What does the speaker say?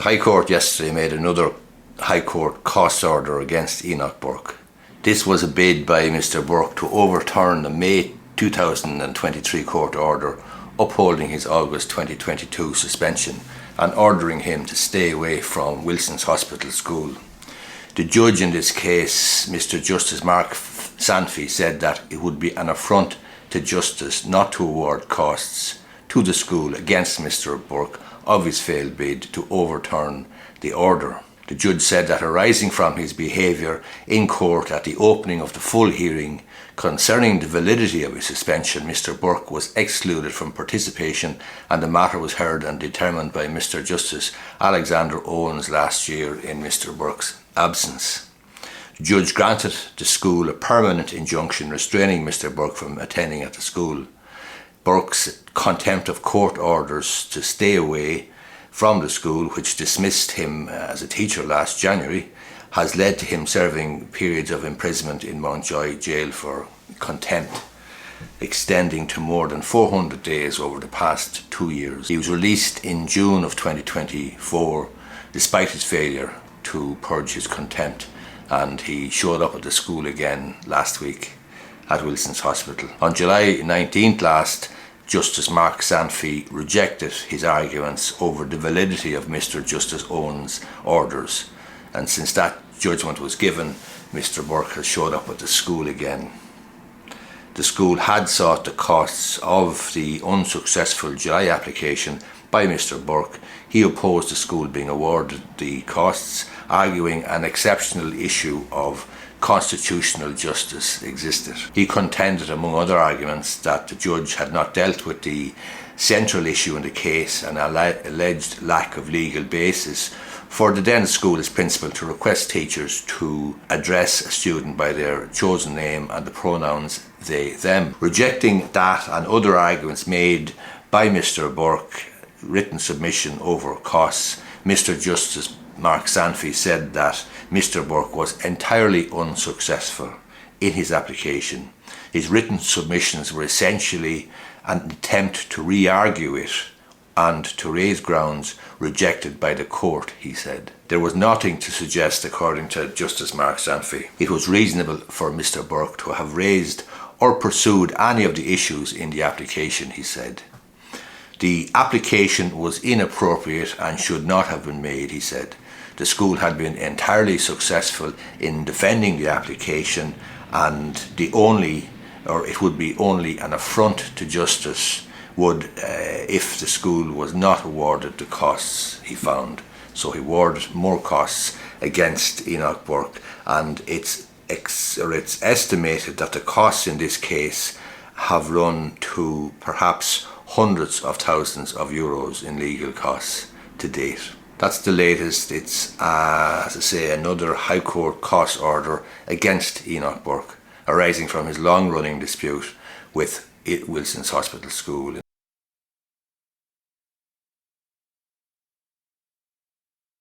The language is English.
High Court yesterday made another High Court cost order against Enoch Burke. This was a bid by Mr Burke to overturn the May 2023 court order upholding his August 2022 suspension and ordering him to stay away from Wilson's Hospital School. The judge in this case, Mr Justice Mark Sanfey, said that it would be an affront to justice not to award costs to the school against Mr Burke of his failed bid to overturn the order. The judge said that arising from his behaviour in court at the opening of the full hearing concerning the validity of his suspension, Mr Burke was excluded from participation and the matter was heard and determined by Mr Justice Alexander Owens last year in Mr Burke's absence. The judge granted the school a permanent injunction restraining Mr Burke from attending at the school. Burke's contempt of court orders to stay away from the school, which dismissed him as a teacher last January, has led to him serving periods of imprisonment in Mountjoy jail for contempt, extending to more than 400 days over the past 2 years. He was released in June of 2024 despite his failure to purge his contempt, and he showed up at the school again last week at Wilson's Hospital. On July 19th last, Justice Mark Sanfey rejected his arguments over the validity of Mr Justice Owens' orders, and since that judgment was given, Mr Burke has showed up at the school again. The school had sought the costs of the unsuccessful July application by Mr Burke. He opposed the school being awarded the costs, arguing an exceptional issue of constitutional justice existed. He contended, among other arguments, that the judge had not dealt with the central issue in the case, an alleged lack of legal basis for the then school's principal to request teachers to address a student by their chosen name and the pronouns they, them. Rejecting that and other arguments made by Mr Burke, written submission over costs, Mr Justice Mark Sanfey said that Mr Burke was entirely unsuccessful in his application. His written submissions were essentially an attempt to re-argue it and to raise grounds rejected by the court, he said. There was nothing to suggest, according to Justice Mark Sanfey, it was reasonable for Mr Burke to have raised or pursued any of the issues in the application, he said. The application was inappropriate and should not have been made, he said. The school had been entirely successful in defending the application, and it would be only an affront to justice if the school was not awarded the costs, he found. So he awarded more costs against Enoch Burke, and it's estimated that the costs in this case have run to perhaps hundreds of thousands of euros in legal costs to date. That's the latest. It's, as I say, another High Court cost order against Enoch Burke, arising from his long-running dispute with Wilson's Hospital School.